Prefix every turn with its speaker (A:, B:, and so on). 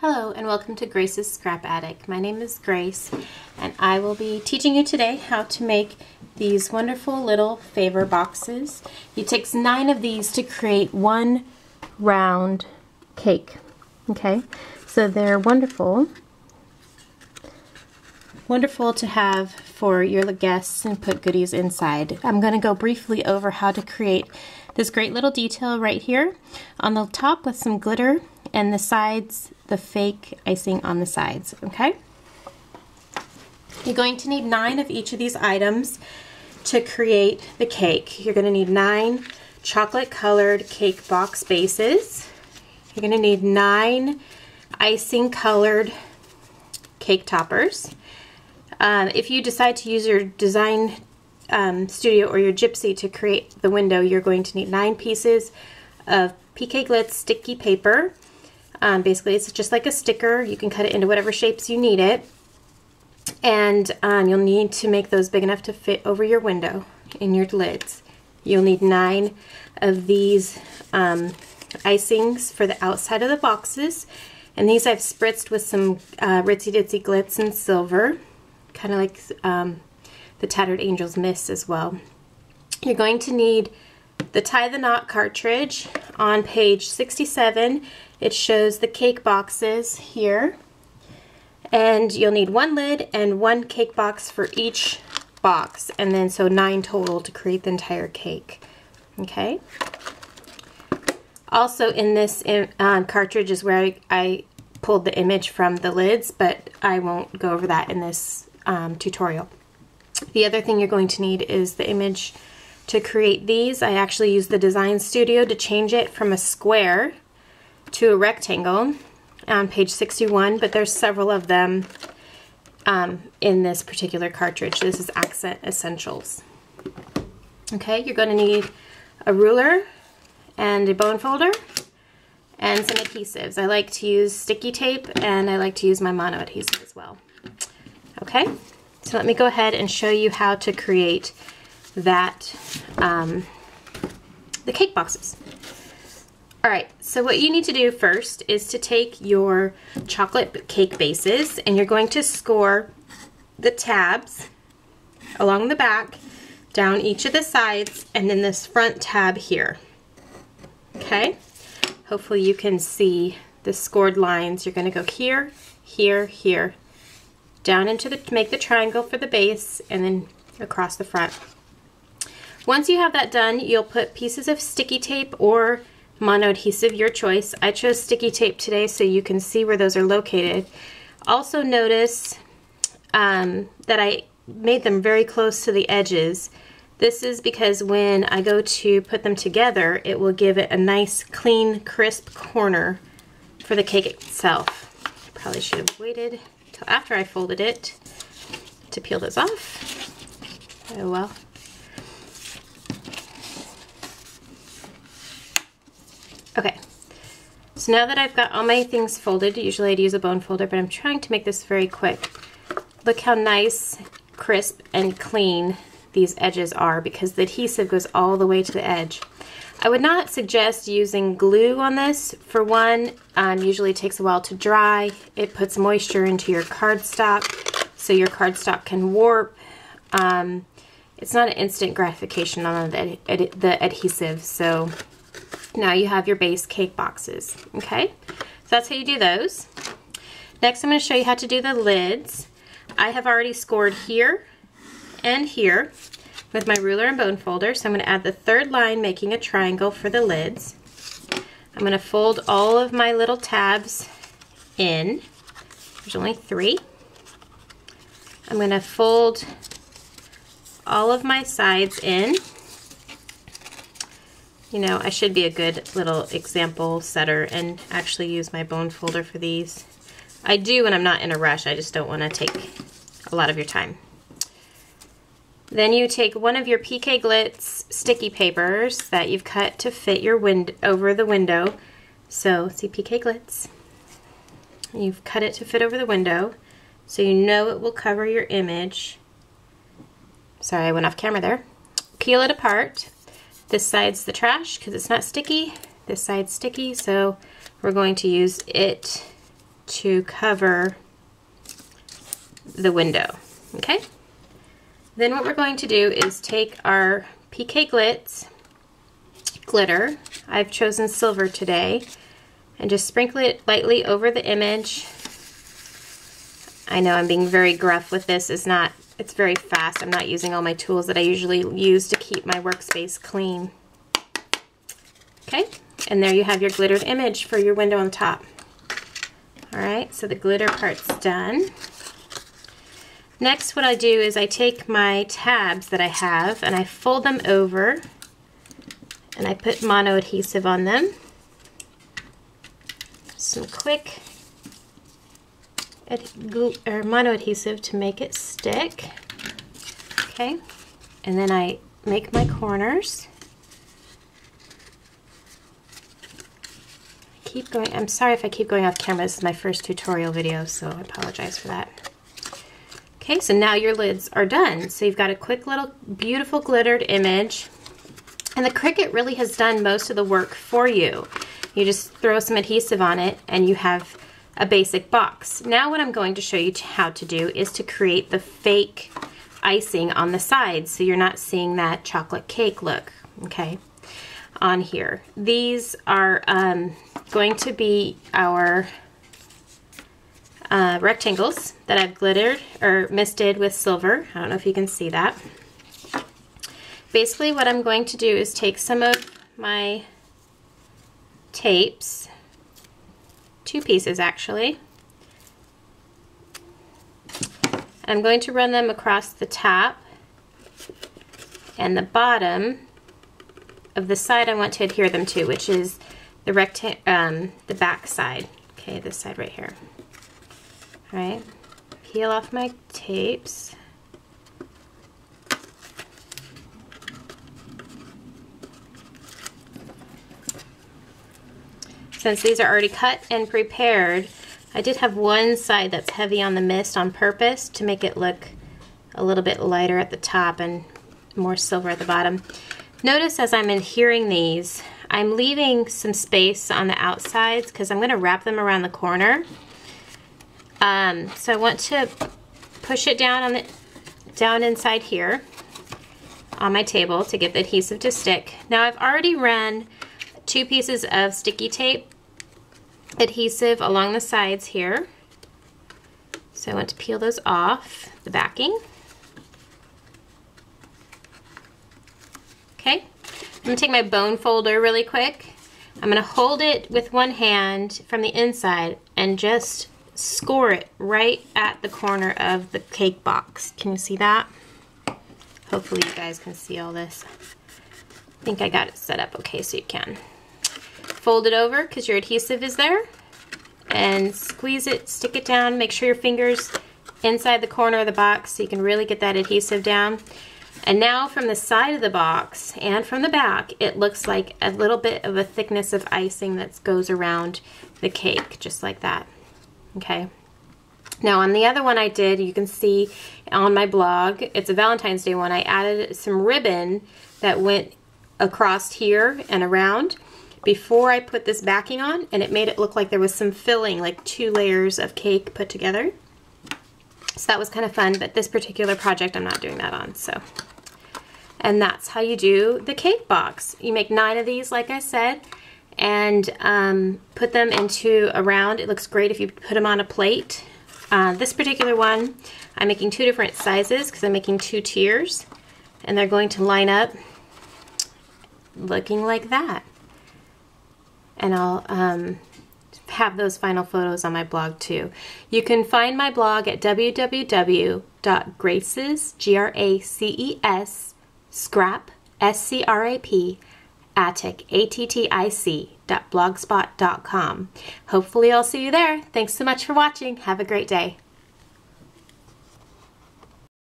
A: Hello and welcome to Grace's Scrap Attic. My name is Grace and I will be teaching you today how to make these wonderful little favor boxes. It takes 9 of these to create one round cake. Okay, so they're wonderful to have for your guests and put goodies inside. I'm going to go briefly over how to create this great little detail right here on the top with some glitter and the sides, the fake icing on the sides, okay? You're going to need 9 of each of these items to create the cake. You're going to need 9 chocolate colored cake box bases. You're going to need 9 icing colored cake toppers. If you decide to use your design studio or your gypsy to create the window, you're going to need 9 pieces of PK Glitz sticky paper. Basically, it's just like a sticker. You can cut it into whatever shapes you need it. And you'll need to make those big enough to fit over your window in your lids. You'll need 9 of these icings for the outside of the boxes. And these I've spritzed with some Ritzy Ditzy Glitz and silver, kind of like the Tattered Angels Mist as well. You're going to need the Tie the Knot cartridge. On page 67, it shows the cake boxes here. And you'll need 1 lid and 1 cake box for each box. And then so 9 total to create the entire cake. Okay. Also in this cartridge is where I pulled the image from the lids, but I won't go over that in this tutorial. The other thing you're going to need is the image to create these. I actually used the Design Studio to change it from a square to a rectangle on page 61, but there's several of them in this particular cartridge. This is Accent Essentials. Okay, you're going to need a ruler and a bone folder and some adhesives. I like to use sticky tape and I like to use my mono adhesive as well. Okay, so let me go ahead and show you how to create that the cake boxes. Alright, so what you need to do first is to take your chocolate cake bases and you're going to score the tabs along the back, down each of the sides, and then this front tab here. Okay, hopefully you can see the scored lines. You're going to go here, here, here, down into the, make the triangle for the base, and then across the front. Once you have that done, you'll put pieces of sticky tape or mono adhesive, your choice. I chose sticky tape today so you can see where those are located. Also notice that I made them very close to the edges. This is because when I go to put them together, it will give it a nice, clean, crisp corner for the cake itself. Probably should have waited till after I folded it to peel this off. Oh well. Okay, so now that I've got all my things folded, usually I'd use a bone folder, but I'm trying to make this very quick. Look how nice, crisp, and clean these edges are because the adhesive goes all the way to the edge. I would not suggest using glue on this. For one, usually it takes a while to dry. It puts moisture into your cardstock, so your cardstock can warp. It's not an instant gratification on the adhesive, so now you have your base cake boxes. Okay, so that's how you do those. Next I'm going to show you how to do the lids. I have already scored here and here with my ruler and bone folder, so I'm going to add the 3rd line making a triangle for the lids. I'm going to fold all of my little tabs in. There's only 3. I'm going to fold all of my sides in. You know, I should be a good little example setter and actually use my bone folder for these. I do when I'm not in a rush. I just don't want to take a lot of your time. Then you take one of your PK Glitz sticky papers that you've cut to fit your over the window. So, see PK Glitz? You've cut it to fit over the window, so you know it will cover your image. Sorry, I went off camera there. Peel it apart. This side's the trash because it's not sticky. This side's sticky, so we're going to use it to cover the window, okay? Then what we're going to do is take our PK glitter, I've chosen silver today, and just sprinkle it lightly over the image. I know I'm being very gruff with this. It's very fast. I'm not using all my tools that I usually use to keep my workspace clean. Okay, and there you have your glittered image for your window on the top. All right, so the glitter part's done. Next, what I do is I take my tabs that I have and I fold them over and I put mono adhesive on them. Some quick mono adhesive to make it stick. Okay, and then I make my corners. Keep going. I'm sorry if I keep going off camera. This is my first tutorial video, so I apologize for that. Okay, so now your lids are done. So you've got a quick little beautiful glittered image, and the Cricut really has done most of the work for you. You just throw some adhesive on it and you have a basic box. Now what I'm going to show you how to do is to create the fake icing on the sides so you're not seeing that chocolate cake look, okay, on here. These are going to be our rectangles that I've glittered or misted with silver. I don't know if you can see that. Basically what I'm going to do is take some of my tapes, 2 pieces actually. I'm going to run them across the top and the bottom of the side I want to adhere them to, which is the the back side. Okay, this side right here. All right, peel off my tapes. Since these are already cut and prepared, I did have one side that's heavy on the mist on purpose to make it look a little bit lighter at the top and more silver at the bottom. Notice as I'm adhering these, I'm leaving some space on the outsides because I'm going to wrap them around the corner. So I want to push it down down inside here on my table to get the adhesive to stick. Now I've already run 2 pieces of sticky tape adhesive along the sides here. So I want to peel those off the backing. Okay, I'm going to take my bone folder really quick. I'm going to hold it with one hand from the inside and just score it right at the corner of the cake box. Can you see that? Hopefully you guys can see all this. I think I got it set up okay so you can. Fold it over because your adhesive is there and squeeze it, stick it down, make sure your fingers inside the corner of the box so you can really get that adhesive down. And now from the side of the box and from the back, it looks like a little bit of a thickness of icing that goes around the cake, just like that. Okay. Now on the other one I did, you can see on my blog, it's a Valentine's Day one, I added some ribbon that went across here and around before I put this backing on, and it made it look like there was some filling, like 2 layers of cake put together. So that was kind of fun, but this particular project I'm not doing that on. So, and that's how you do the cake box. You make 9 of these, like I said, and put them into a round. It looks great if you put them on a plate. This particular one, I'm making 2 different sizes because I'm making 2 tiers, and they're going to line up looking like that. And I'll have those final photos on my blog too. You can find my blog at www.graces, G-R-A-C-E-S, scrap, S-C-R-A-P, attic, A-T-T-I-C, .blogspot.com. Hopefully I'll see you there. Thanks so much for watching. Have a great day.